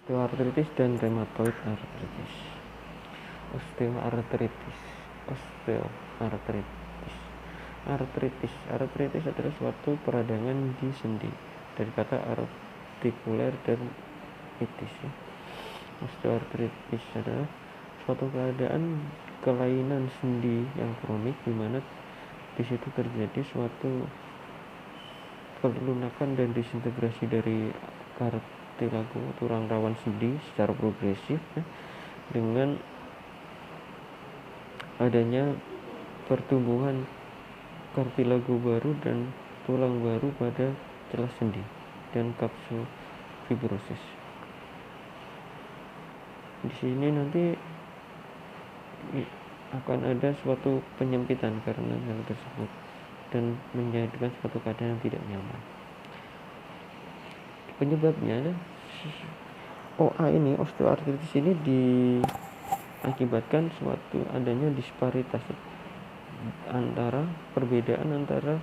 osteoartritis dan rheumatoid arthritis. Osteoartritis. Artritis adalah suatu peradangan di sendi, dari kata artikuler dan itis. Osteoartritis adalah suatu keadaan kelainan sendi yang kronik, di mana di situ terjadi suatu kelunakan dan disintegrasi dari kartilago, tulang rawan sendi secara progresif, dengan adanya pertumbuhan kartilago baru dan tulang baru pada celah sendi dan kapsul fibrosis. Di sini nanti akan ada suatu penyempitan karena hal tersebut dan menjadikan suatu keadaan yang tidak nyaman. Penyebabnya OA ini, osteoartritis ini diakibatkan suatu adanya disparitas perbedaan antara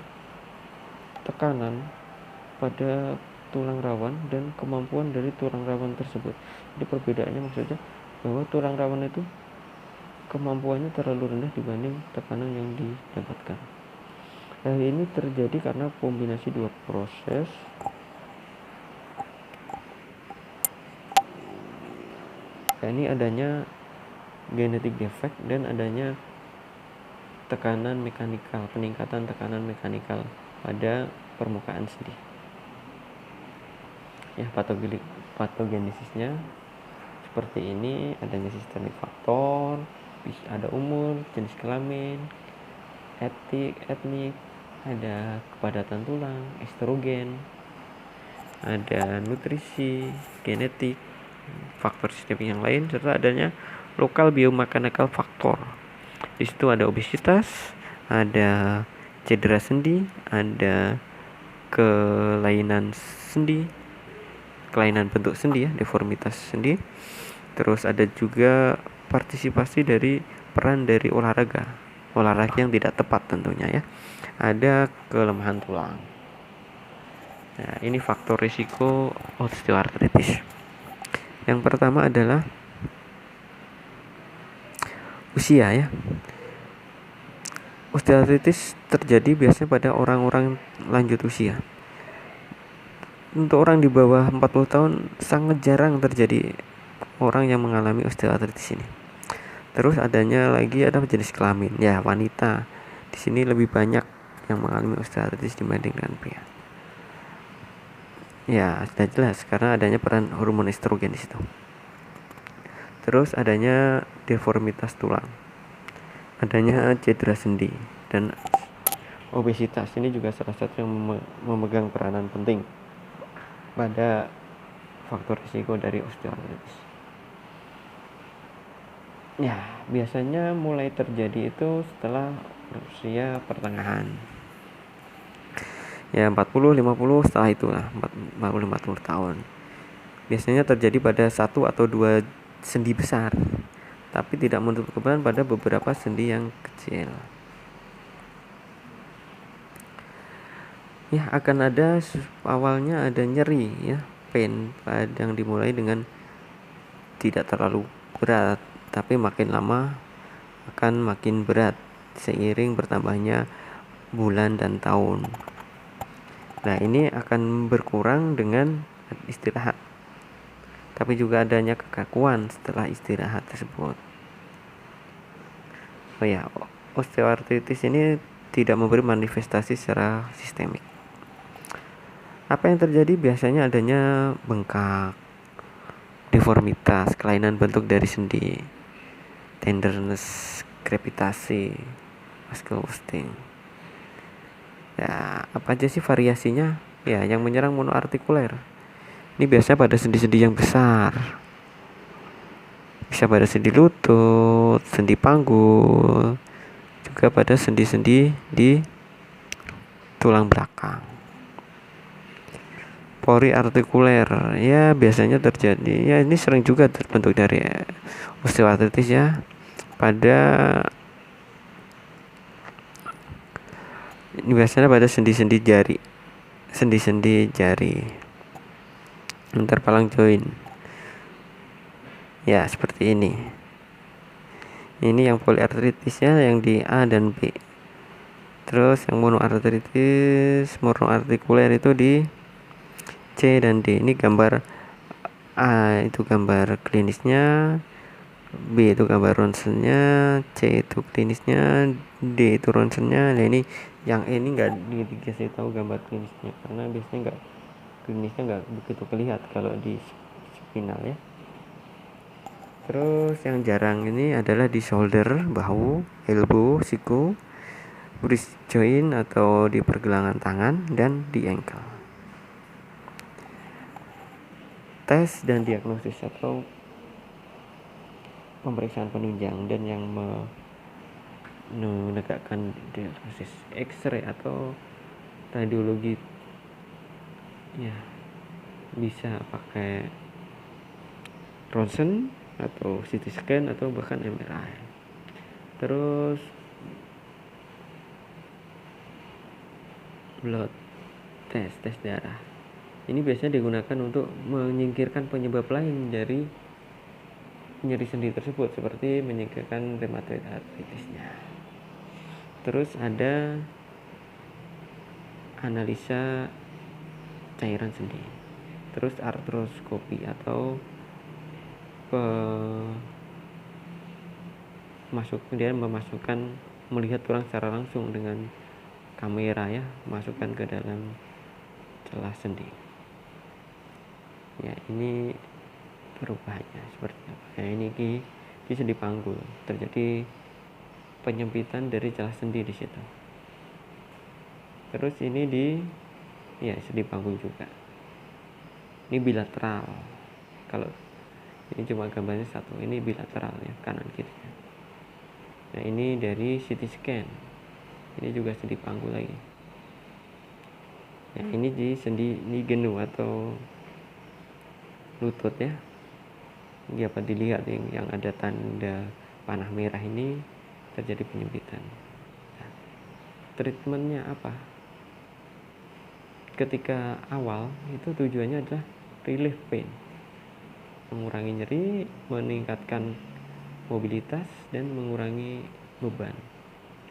tekanan pada tulang rawan dan kemampuan dari tulang rawan tersebut. Jadi perbedaannya maksudnya bahwa tulang rawan itu kemampuannya terlalu rendah dibanding tekanan yang didapatkan. Hal ini terjadi karena kombinasi dua proses, yakni adanya genetic defect dan adanya peningkatan tekanan mekanikal pada permukaan sendi. Ya, patogenesisnya seperti ini, adanya sistemik faktor, ada umur, jenis kelamin, etnik, ada kepadatan tulang, estrogen, ada nutrisi, genetik, faktor sistemik yang lain, serta adanya lokal biomechanical faktor. Di situ ada obesitas, ada cedera sendi, ada kelainan bentuk sendi, deformitas sendi. Terus ada juga partisipasi dari peran dari olahraga yang tidak tepat tentunya ya. Ada kelemahan tulang. Nah, ini faktor risiko osteoartritis. Yang pertama adalah usia ya. Osteoartritis terjadi biasanya pada orang-orang lanjut usia. Untuk orang di bawah 40 tahun sangat jarang terjadi orang yang mengalami osteoartritis ini. Terus adanya lagi ada jenis kelamin. Ya, wanita. Di sini lebih banyak yang mengalami osteoartritis dibandingkan pria. Ya, sudah jelas karena adanya peran hormon estrogen di situ. Terus adanya deformitas tulang, adanya cedera sendi, dan obesitas. Ini juga salah satu yang memegang peranan penting pada faktor risiko dari osteoartritis. Ya, biasanya mulai terjadi itu setelah usia pertengahan. Ya, 40-50 setelah itulah, 40-50 tahun. Biasanya terjadi pada 1 atau 2 sendi besar, tapi tidak menutup kemungkinan pada beberapa sendi yang kecil. Ya, akan ada awalnya ada nyeri ya, pain yang dimulai dengan tidak terlalu berat, tapi makin lama akan makin berat seiring bertambahnya bulan dan tahun. Nah, ini akan berkurang dengan istirahat, tapi juga adanya kekakuan setelah istirahat tersebut. Oh ya, osteoartritis ini tidak memberi manifestasi secara sistemik. Apa yang terjadi? Biasanya adanya bengkak, deformitas, kelainan bentuk dari sendi, tenderness, krepitasi, muscle wasting. Ya, apa aja sih variasinya? Ya, yang menyerang monoartikuler. Ini biasanya pada sendi-sendi yang besar. Bisa pada sendi lutut, sendi panggul, juga pada sendi-sendi di tulang belakang. Poliartikuler, ya biasanya terjadi. Ya, ini sering juga terbentuk dari osteoartritis ya. Ini biasanya pada sendi-sendi jari, interpalang joint. Ya, seperti ini. Ini yang poliartritisnya yang di A dan B. Terus yang monoartikuler itu di C dan D. Ini gambar A itu gambar klinisnya, B itu gambar ronsennya, C itu klinisnya, D itu ronsennya. Nah ini yang ini nggak dikasih tahu gambar klinisnya karena biasanya nggak begitu kelihatan kalau di spinal ya. Terus yang jarang ini adalah di shoulder, bahu, elbow, siku, wrist joint atau di pergelangan tangan, dan di ankle. Tes dan diagnosis atau pemeriksaan penunjang dan yang menegakkan diagnosis X-ray atau radiologi ya bisa pakai ronsen atau CT scan atau bahkan MRI. Terus blood test darah ini biasanya digunakan untuk menyingkirkan penyebab lain dari nyeri sendi tersebut seperti menyingkirkan rheumatoid arthritisnya. Terus ada analisa cairan sendi, terus artroskopi atau melihat tulang secara langsung dengan kamera ya, masukkan ke dalam celah sendi. Ya, ini perubahannya seperti apa? Ya, ini di sendi panggul terjadi penyempitan dari celah sendi di situ. Terus ini di sendi panggul juga. Ini bilateral. Kalau ini cuma gambarnya satu, ini bilateral ya, kanan kiri. Nah, ini dari CT scan. Ini juga sendi panggul lagi. Nah, ini di sendi genu atau lutut ya. Ini dapat dilihat yang ada tanda panah merah ini terjadi penyempitan. Nah, treatmentnya apa? Ketika awal itu tujuannya adalah relief pain, mengurangi nyeri, meningkatkan mobilitas dan mengurangi beban.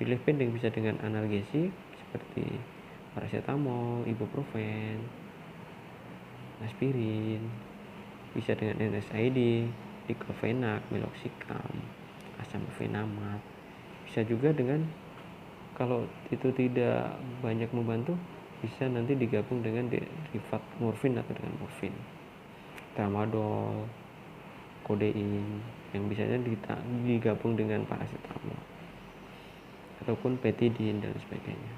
Relief pain yang bisa dengan analgesik seperti paracetamol, ibuprofen, aspirin, bisa dengan NSAID, diclofenac, meloxicam, asam fenamat. Bisa juga dengan kalau itu tidak banyak membantu, bisa nanti digabung dengan derivat morfin atau dengan morfin, tramadol, kodein yang biasanya digabung dengan paracetamol ataupun petidin dan sebagainya.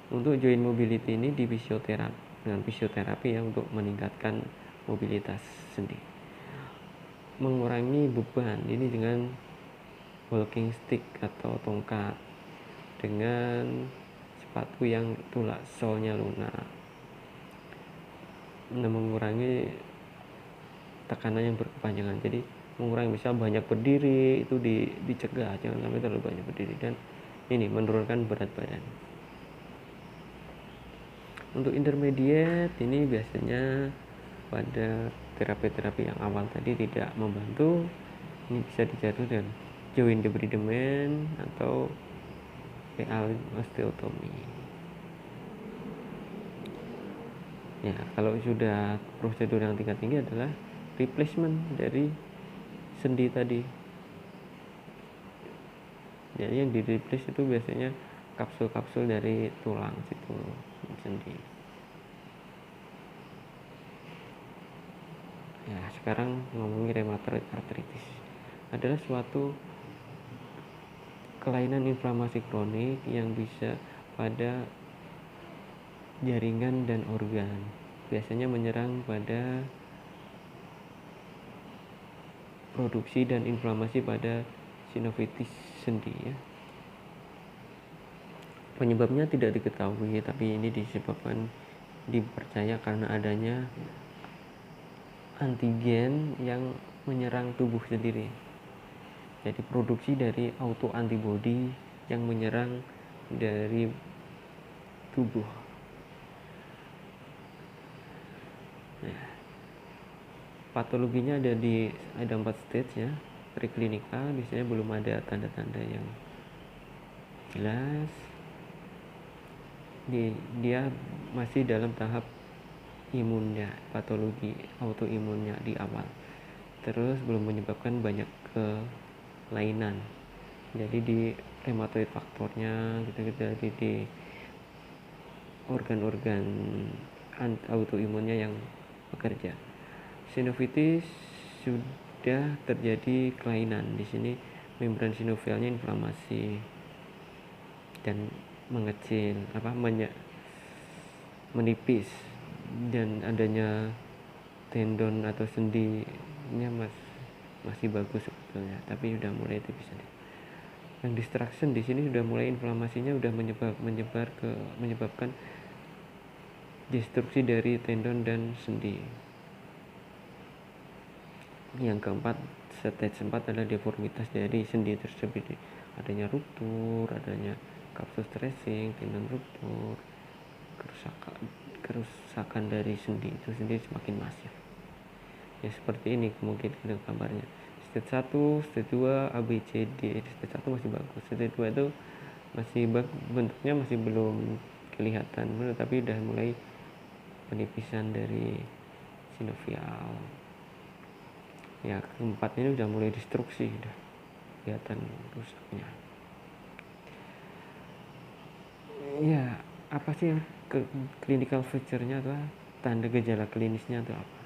Untuk joint mobility ini di fisioterapi ya, untuk meningkatkan mobilitas sendi, mengurangi beban ini dengan walking stick atau tongkat, dengan sepatu yang solnya lunak, mengurangi tekanan yang berkepanjangan. Jadi mengurangi, misal banyak berdiri itu dicegah, jangan sampai terlalu banyak berdiri, dan ini menurunkan berat badan. Untuk intermediate ini biasanya pada terapi-terapi yang awal tadi tidak membantu, ini bisa dijatuh dengan joint debridement atau PA osteotomi. Ya, kalau sudah prosedur yang tingkat tinggi adalah replacement dari sendi tadi. Jadi yang di replace itu biasanya kapsul-kapsul dari tulang situ sendi. Ya, sekarang ngomongin rheumatoid arthritis. Adalah suatu kelainan inflamasi kronik yang bisa pada jaringan dan organ. Biasanya menyerang pada produksi dan inflamasi pada sinovitis sendi ya. Penyebabnya tidak diketahui, tapi ini dipercaya karena adanya antigen yang menyerang tubuh sendiri. Jadi produksi dari autoantibody yang menyerang dari tubuh. Nah, patologinya ada 4 stage ya. Preklinikal biasanya belum ada tanda-tanda yang jelas. Dia masih dalam tahap imunnya, patologi autoimunnya di awal. Terus belum menyebabkan banyak kelainan. Jadi di rheumatoid faktornya gitu, jadi di organ-organ autoimunnya yang bekerja. Sinovitis sudah terjadi kelainan. Di sini membran sinovialnya inflamasi dan mengecil, menipis, dan adanya tendon atau sendinya masih bagus sebetulnya, tapi sudah mulai tipis. Yang distraction di sini sudah mulai inflamasinya sudah menyebabkan destruksi dari tendon dan sendi. Yang keempat, stage 4 adalah deformitas dari sendi tersebut, adanya ruptur, adanya kapsul stressing, tendon ruptur, kerusakan dari sendi itu sendiri semakin masif. Ya seperti ini kemungkinan gambarnya. Stage 1, stage 2, ABCD. Stage 1 masih bagus, stage 2 itu masih bentuknya masih belum kelihatan, tapi udah mulai penipisan dari sinovial. Ya keempat ini udah mulai destruksi, udah kelihatan rusaknya. Ya apa sih clinical feature-nya atau tanda gejala klinisnya atau apa?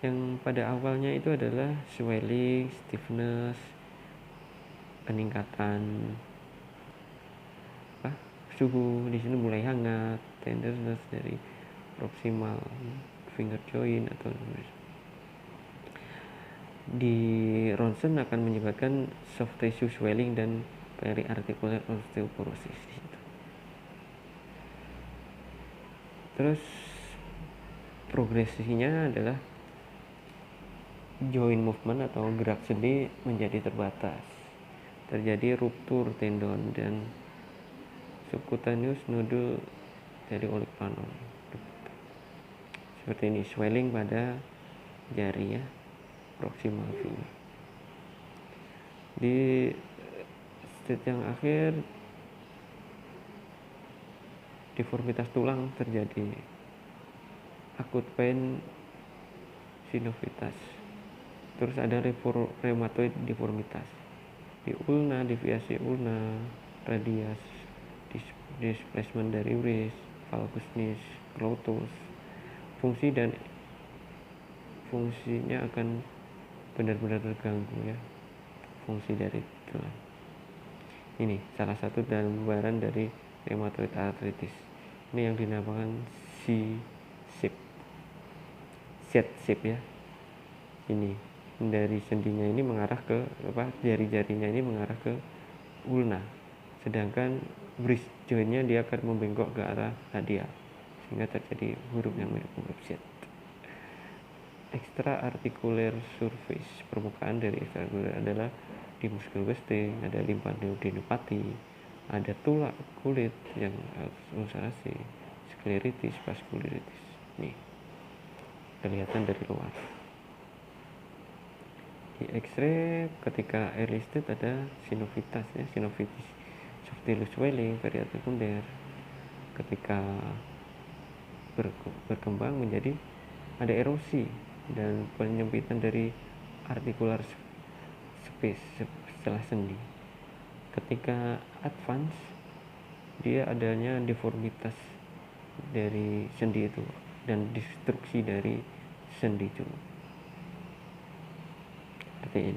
Yang pada awalnya itu adalah swelling, stiffness, peningkatan suhu di sini mulai hangat, tenderness dari proximal finger joint atau di ronsen akan menyebabkan soft tissue swelling dan periarticular osteoporosis di situ. Terus progresinya adalah joint movement atau gerak sendi menjadi terbatas, terjadi ruptur tendon dan subcutaneous nodule dari olecranon. Seperti ini, swelling pada jari ya, proximal finger. Di stage yang akhir deformitas tulang terjadi, acute pain sinovitas. Terus ada rheumatoid deformitas di ulna, deviasi ulna, radius displacement dari wrist, valgus nis, gluteus. Fungsinya akan benar-benar terganggu ya, fungsi dari tulang. Ini salah satu gambaran dari rheumatoid arthritis. Ini yang dinamakan Z-shape ya. Ini dari sendinya ini mengarah ke jari-jarinya ini mengarah ke ulna, sedangkan wrist jointnya dia akan membengkok ke arah radial sehingga terjadi huruf yang mirip huruf Z. Extra articular surface, permukaan dari extraarticular adalah di musculocystis, ada lymphadenopathy, ada tulang kulit yang ulcerasi, skleritis, vaskulitis. Nih kelihatan dari luar. Di X-ray ketika early stage ada sinovitas ya, sinovitis, soft tissue swelling, periarticular. Ketika berkembang menjadi ada erosi dan penyempitan dari articular space setelah sendi. Ketika advance dia adanya deformitas dari sendi itu dan destruksi dari sendi juga. Seperti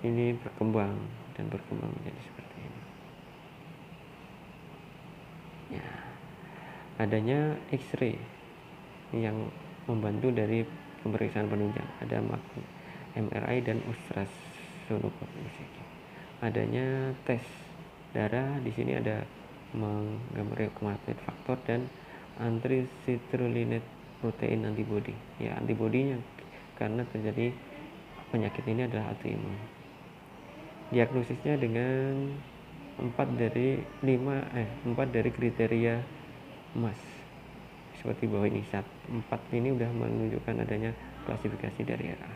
ini berkembang menjadi seperti ini ya. Adanya X-ray yang membantu dari pemeriksaan penunjang, ada MRI dan ultrasonografis. Adanya tes darah, di sini ada menggambar hemoglobin faktor dan anti-citrullinate protein antibody. Ya, antibodinya karena terjadi penyakit ini adalah autoimun. Diagnosisnya dengan 4 dari kriteria MAS seperti bawah ini. 4 ini sudah menunjukkan adanya klasifikasi dari RA.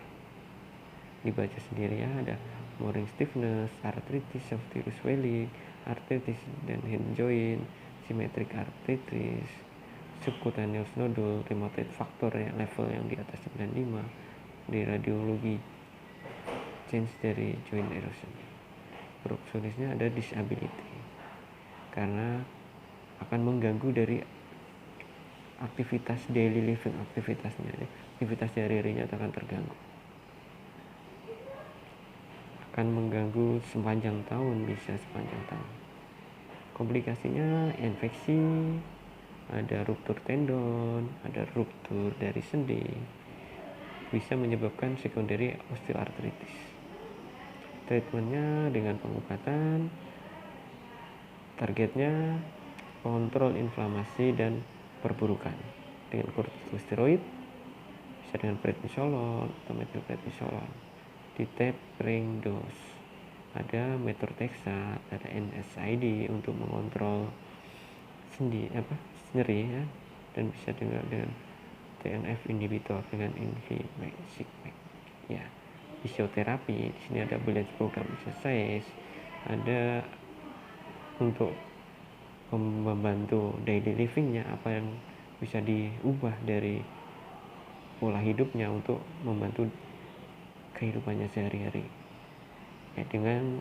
Dibaca sendiri ya, ada morning stiffness, arthritis, soft tissue swelling, arthritis dan hand joint, symmetric arthritis, subcutaneous nodule, rheumatoid factor ya, level yang di atas 95. Di radiologi change dari joint erosion. Prognosisnya ada disability karena akan mengganggu dari aktivitas daily living, aktivitas sehari-harinya akan terganggu, akan mengganggu sepanjang tahun, bisa sepanjang tahun. Komplikasinya infeksi, ada ruptur tendon, ada ruptur dari sendi, bisa menyebabkan secondary osteoarthritis. Treatmentnya dengan pengobatan, targetnya kontrol inflamasi dan perburukan dengan kortikosteroid, bisa dengan prednisolon atau methylprednisolon di tapering dose. Ada methotrexate, ada NSAID untuk mengontrol nyeri ya, dan bisa dengan TNF inhibitor dengan inhibit ya. Fisioterapi, di sini ada balance program exercise, ada untuk membantu daily livingnya, apa yang bisa diubah dari pola hidupnya untuk membantu kehidupannya sehari-hari ya, dengan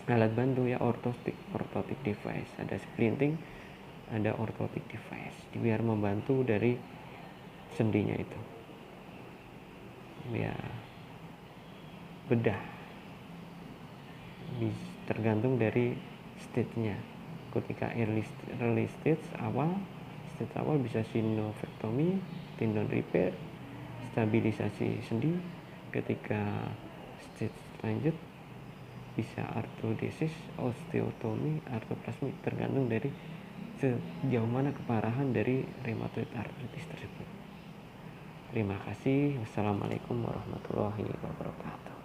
alat bantu ya, orthotic device, ada splinting, ada orthotic device biar membantu dari sendinya itu ya, bedah tergantung dari stage-nya. Ketika early stage awal bisa sinusectomy, tendon repair, stabilisasi sendi. Ketika stage lanjut bisa arthrodesis, osteotomi, arthroplasmi, tergantung dari sejauh mana keparahan dari rheumatoid arthritis tersebut. Terima kasih. Wassalamualaikum warahmatullahi wabarakatuh.